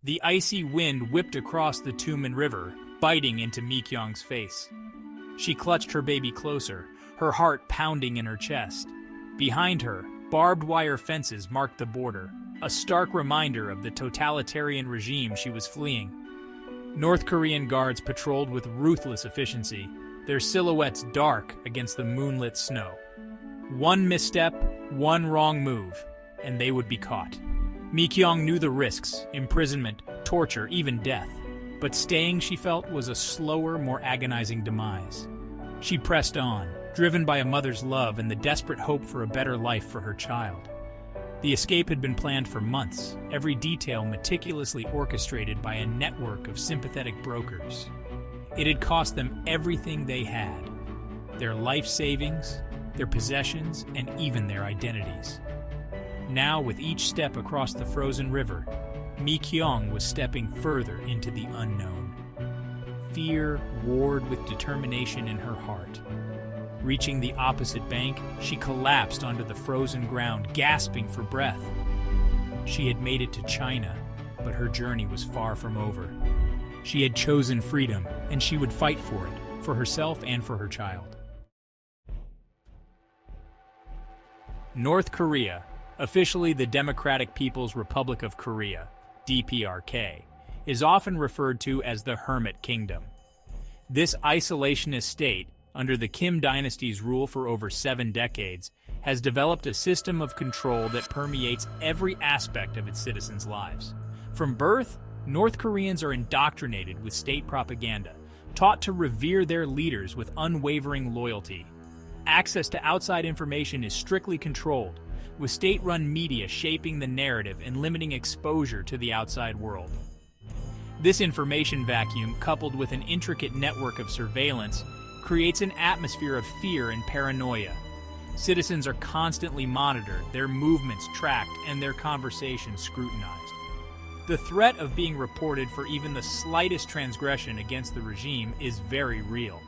The icy wind whipped across the Tumen River, biting into Mi Kyung's face. She clutched her baby closer, her heart pounding in her chest. Behind her, barbed wire fences marked the border, a stark reminder of the totalitarian regime she was fleeing. North Korean guards patrolled with ruthless efficiency, their silhouettes dark against the moonlit snow. One misstep, one wrong move, and they would be caught. Mi Kyung knew the risks: imprisonment, torture, even death. But staying, she felt, was a slower, more agonizing demise. She pressed on, driven by a mother's love and the desperate hope for a better life for her child. The escape had been planned for months, every detail meticulously orchestrated by a network of sympathetic brokers. It had cost them everything they had: their life savings, their possessions, and even their identities. Now, with each step across the frozen river, Mi Kyung was stepping further into the unknown. Fear warred with determination in her heart. Reaching the opposite bank, she collapsed onto the frozen ground, gasping for breath. She had made it to China, but her journey was far from over. She had chosen freedom, and she would fight for it, for herself and for her child. North Korea, officially the Democratic People's Republic of Korea, DPRK, is often referred to as the Hermit Kingdom. This isolationist state, under the Kim dynasty's rule for over 7 decades, has developed a system of control that permeates every aspect of its citizens' lives. From birth, North Koreans are indoctrinated with state propaganda, taught to revere their leaders with unwavering loyalty. Access to outside information is strictly controlled, with state-run media shaping the narrative and limiting exposure to the outside world. This information vacuum, coupled with an intricate network of surveillance, creates an atmosphere of fear and paranoia. Citizens are constantly monitored, their movements tracked, and their conversations scrutinized. The threat of being reported for even the slightest transgression against the regime is very real.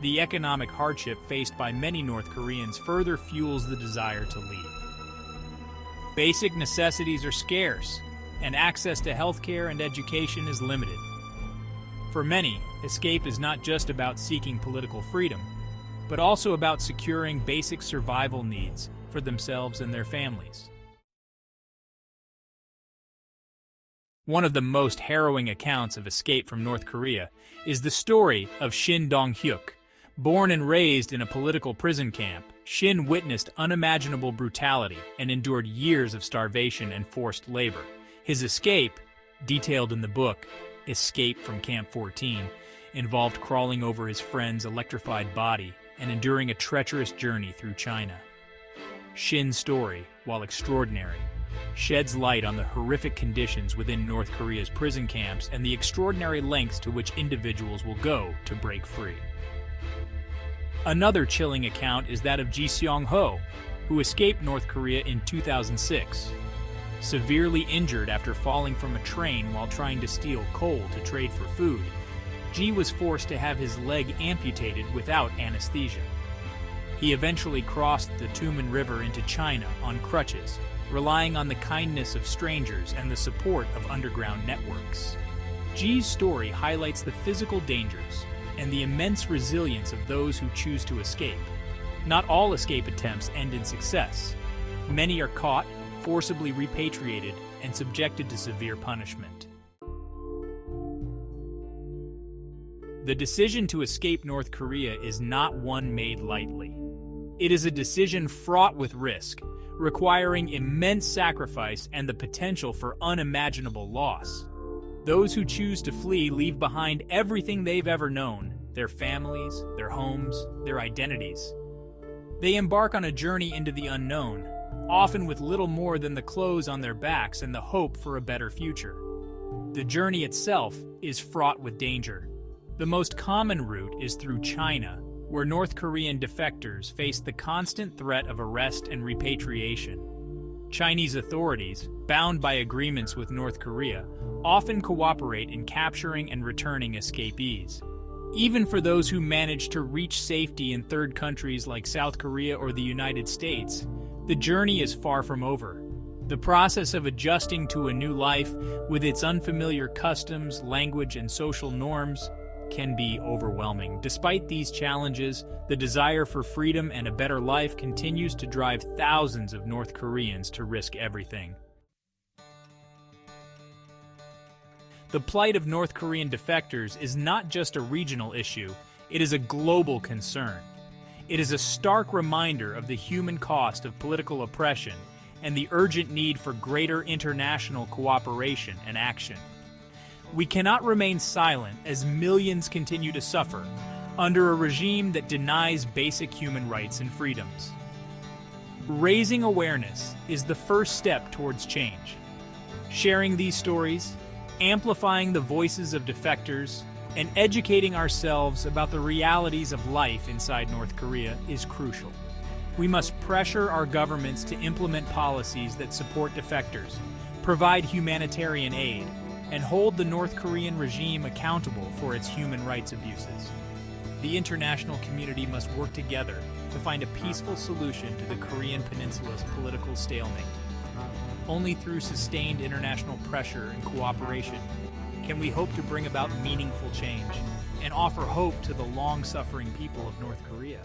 The economic hardship faced by many North Koreans further fuels the desire to leave. Basic necessities are scarce, and access to healthcare and education is limited. For many, escape is not just about seeking political freedom, but also about securing basic survival needs for themselves and their families. One of the most harrowing accounts of escape from North Korea is the story of Shin Dong-hyuk. Born and raised in a political prison camp, Shin witnessed unimaginable brutality and endured years of starvation and forced labor. His escape, detailed in the book Escape from Camp 14, involved crawling over his friend's electrified body and enduring a treacherous journey through China. Shin's story, while extraordinary, sheds light on the horrific conditions within North Korea's prison camps and the extraordinary lengths to which individuals will go to break free. Another chilling account is that of Ji Seong-ho, who escaped North Korea in 2006. Severely injured after falling from a train while trying to steal coal to trade for food, Ji was forced to have his leg amputated without anesthesia. He eventually crossed the Tumen River into China on crutches, relying on the kindness of strangers and the support of underground networks. Ji's story highlights the physical dangers and the immense resilience of those who choose to escape. Not all escape attempts end in success. Many are caught, forcibly repatriated, and subjected to severe punishment. The decision to escape North Korea is not one made lightly. It is a decision fraught with risk, requiring immense sacrifice and the potential for unimaginable loss. Those who choose to flee leave behind everything they've ever known: their families, their homes, their identities. They embark on a journey into the unknown, often with little more than the clothes on their backs and the hope for a better future. The journey itself is fraught with danger. The most common route is through China, where North Korean defectors face the constant threat of arrest and repatriation. Chinese authorities, bound by agreements with North Korea, often cooperate in capturing and returning escapees. Even for those who manage to reach safety in third countries like South Korea or the United States, the journey is far from over. The process of adjusting to a new life with its unfamiliar customs, language, and social norms can be overwhelming. Despite these challenges, the desire for freedom and a better life continues to drive thousands of North Koreans to risk everything. The plight of North Korean defectors is not just a regional issue, it is a global concern. It is a stark reminder of the human cost of political oppression and the urgent need for greater international cooperation and action. We cannot remain silent as millions continue to suffer under a regime that denies basic human rights and freedoms. Raising awareness is the first step towards change. Sharing these stories, amplifying the voices of defectors, and educating ourselves about the realities of life inside North Korea is crucial. We must pressure our governments to implement policies that support defectors, provide humanitarian aid, and hold the North Korean regime accountable for its human rights abuses. The international community must work together to find a peaceful solution to the Korean Peninsula's political stalemate. Only through sustained international pressure and cooperation can we hope to bring about meaningful change and offer hope to the long-suffering people of North Korea.